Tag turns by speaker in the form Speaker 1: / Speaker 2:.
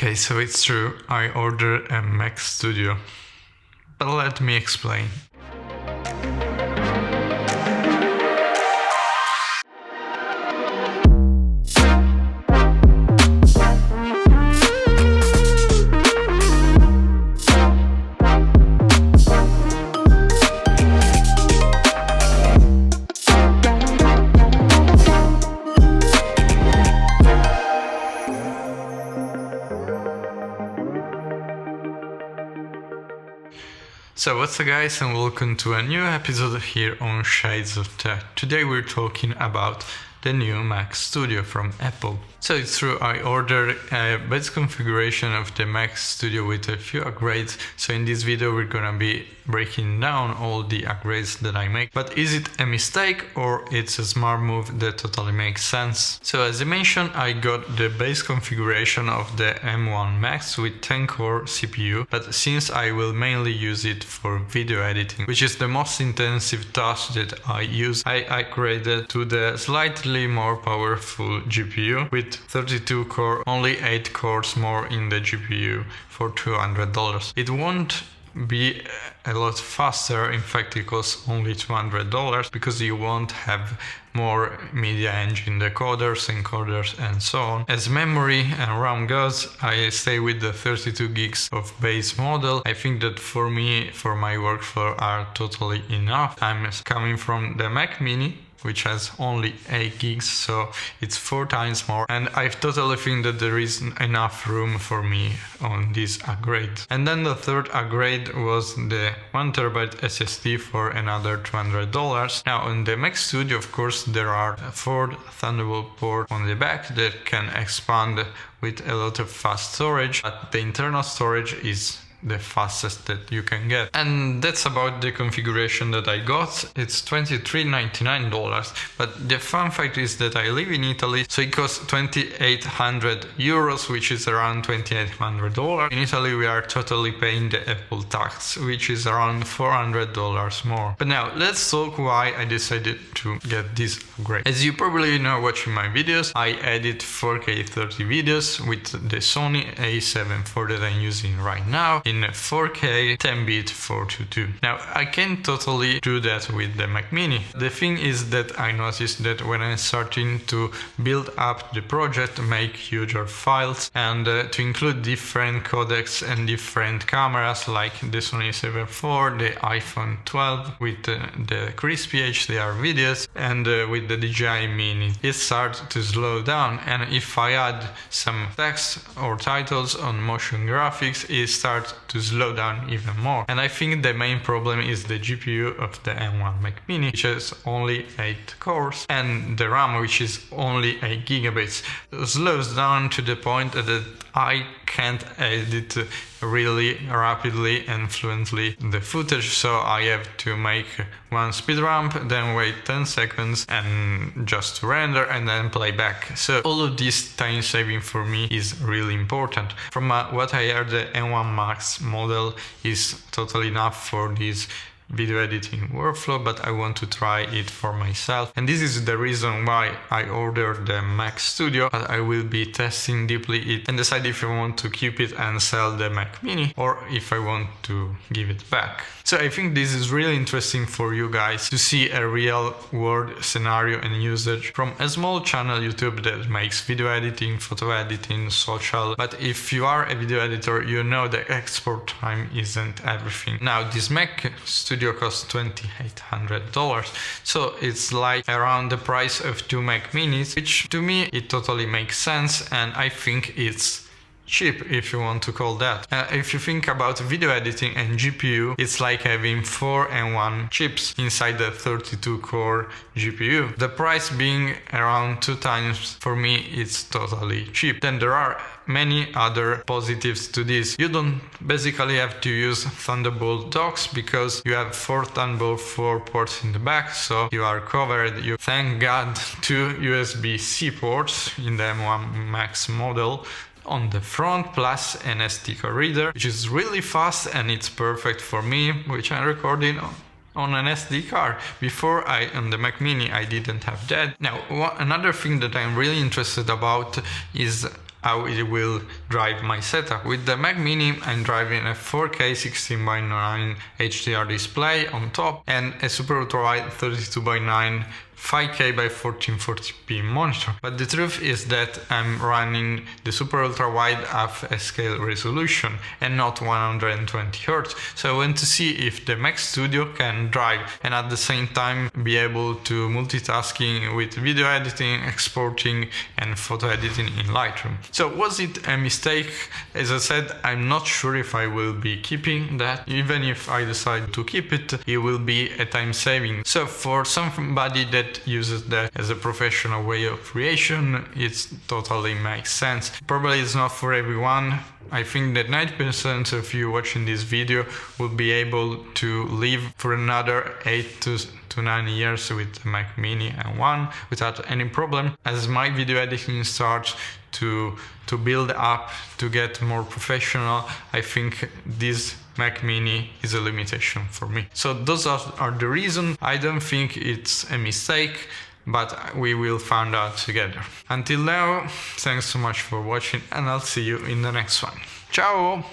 Speaker 1: Okay, so it's true, I ordered a Mac Studio, but let me explain. So what's up guys, and welcome to a new episode here on Shades of Tech. Today we're talking about the new Mac Studio from Apple. So it's true, I ordered a base configuration of the Mac Studio with a few upgrades. So in this video we're gonna be breaking down all the upgrades that I make. But is it a mistake or it's a smart move that totally makes sense? So as I mentioned, I got the base configuration of the M1 Max with 10-core CPU, but since I will mainly use it for video editing, which is the most intensive task that I use, I upgraded to the slightly more powerful GPU with 32 core, only 8 cores more in the GPU for $200. It won't be a lot faster, in fact it costs only $200 because you won't have more media engine decoders, encoders and so on. As memory and RAM goes, I stay with the 32 gigs of base model. I think that for me, for my workflow are totally enough. I'm coming from the Mac Mini, which has only 8 gigs, so it's 4 times more, and I totally think that there is enough room for me on this upgrade. And then the third upgrade was the 1TB SSD for another $200. Now on the Mac Studio, of course, there are 4 Thunderbolt ports on the back that can expand with a lot of fast storage, but the internal storage is the fastest that you can get. And that's about the configuration that I got. It's $23.99, but the fun fact is that I live in Italy, so it costs 2,800 euros, which is around $2,800. In Italy we are totally paying the Apple tax, which is around $400 more. But now let's talk why I decided to get this upgrade. As you probably know watching my videos, I edit 4K 30 videos with the Sony a7 IV that I'm using right now in 4K 10-bit 422. Now I can totally do that with the Mac Mini. The thing is that I noticed that when I'm starting to build up the project, make huger files and to include different codecs and different cameras like the Sony a7 IV, the iPhone 12 with the crispy HDR videos and with the DJI Mini, it starts to slow down, and if I add some text or titles on motion graphics, it starts to slow down even more. And I think the main problem is the GPU of the M1 Mac Mini, which has only 8 cores, and the RAM, which is only 8 gigabytes, slows down to the point that I can't edit really rapidly and fluently the footage, so I have to make one speed ramp, then wait 10 seconds and just to render and then play back. So all of this time saving for me is really important. From what I heard, the M1 Max model is totally enough for this video editing workflow, but I want to try it for myself, and this is the reason why I ordered the Mac Studio. But I will be testing deeply it and decide if I want to keep it and sell the Mac Mini or if I want to give it back. So I think this is really interesting for you guys to see a real world scenario and usage from a small channel YouTube that makes video editing, photo editing, social. But if you are a video editor, you know that export time isn't everything. Now this Mac Studio costs $2,800, so it's like around the price of 2 Mac Minis, which to me it totally makes sense, and I think it's cheap, if you want to call that. If you think about video editing and GPU, it's like having 4 M1 chips inside the 32 core GPU. The price being around 2 times, for me it's totally cheap. Then there are many other positives to this. You don't basically have to use Thunderbolt docks because you have 4 Thunderbolt 4 ports in the back, so you are covered. You thank God 2 USB-C ports in the M1 Max model on the front, plus an SD card reader, which is really fast and it's perfect for me, which I'm recording on an SD card. Before on the Mac Mini I didn't have that. Now another thing that I'm really interested about is how it will drive my setup. With the Mac Mini, I'm driving a 4K 16:9 HDR display on top and a super ultra wide 32:9 5K by 1440p monitor. But the truth is that I'm running the super ultra wide at scale resolution and not 120Hz. So I want to see if the Mac Studio can drive and at the same time be able to multitasking with video editing, exporting and photo editing in Lightroom. So was it a mistake? As I said, I'm not sure if I will be keeping that. Even if I decide to keep it, it will be a time saving. So for somebody that uses that as a professional way of creation, it totally makes sense. Probably it's not for everyone. I think that 90% of you watching this video will be able to live for another 8 to 9 years with the Mac Mini M1 without any problem. As my video editing starts to build up, to get more professional, I think this Mac Mini is a limitation for me. So those are the reasons. I don't think it's a mistake, but we will find out together. Until now, thanks so much for watching and I'll see you in the next one. Ciao!